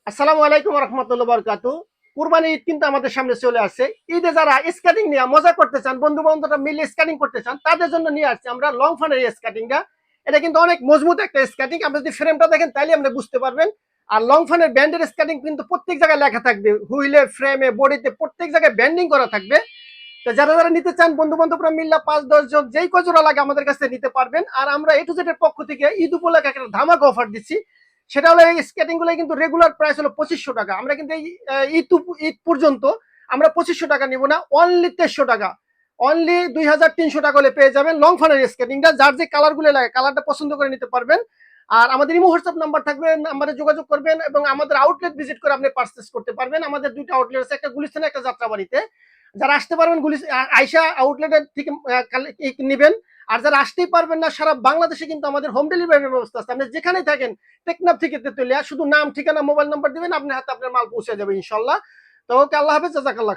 আসসালামু আলাইকুম রহমতুল্লাহ বরকাতু। কুরবানি ঈদ কিন্তু আমাদের সামনে চলে আসছে। ঈদে যারা স্কেটিং নিয়ে মজা করতে চান, বন্ধু বান্ধবরা মিলে স্কেটিং করতে চান, তাদের জন্য নিয়ে আসছি আমরা লং ফানের এই স্কেটিংটা। এটা কিন্তু অনেক মজবুত একটা স্কেটিং। আপনি যদি ফ্রেমটা দেখেন তাহলে আপনি বুঝতে পারবেন। আর লং ফানের ব্যান্ডের স্কেটিং কিন্তু প্রত্যেক জায়গায় লেখা থাকবে, হুইলে, ফ্রেমে, বডিতে প্রত্যেক জায়গায় ব্যান্ডিং করা থাকবে। তো যারা যারা নিতে চান, বন্ধু বান্ধবরা মিল্লা 5-10 জন যেই কজোড়া লাগে আমাদের কাছে নিতে পারবেন। আর আমরা এ টু জেড এর পক্ষ থেকে ঈদ উপলক্ষে একটা ধামাকা অফার দিচ্ছি। সেটা হলো এই স্কেটিং গুলো কিন্তু রেগুলার প্রাইস হলো 2500 টাকা। আমরা কিন্তু এই ঈদ পর্যন্ত আমরা 2500 টাকা নিব না, অনলি 2300 টাকা। অনলি 2300 টাকা হলে পেয়ে যাবেন লং ফানের স্কেটিংটা। যার যে কালার গুলো লাগে কালারটা পছন্দ করে নিতে পারবেন। আর আমাদের ইমো হোয়াটসঅ্যাপ নাম্বার থাকবে, নাম্বারে যোগাযোগ করবেন এবং আমাদের আউটলেট ভিজিট করে আপনি পারচেস করতে পারবেন। আমাদের দুইটা আউটলেট আছে, একটা গুলিস্তানে, একটা যাত্রাবাড়িতে। যারা আসতে পারবেন আইসা আউটলেটের থেকে নেবেন। আর যারা আসতেই পারবেন না, সারা বাংলাদেশে কিন্তু আমাদের হোম ডেলিভারির ব্যবস্থা আছে। আপনি যেখানেই থাকেন, টেকনাফ থেকে তেতুলিয়া, শুধু নাম, ঠিকানা, মোবাইল নাম্বার দিবেন, আপনার হাতে আপনার মাল পৌঁছে যাবে ইনশাল্লাহ। তো ওকে, আল্লাহ হাফেজ, জাজাকাল্লাহ।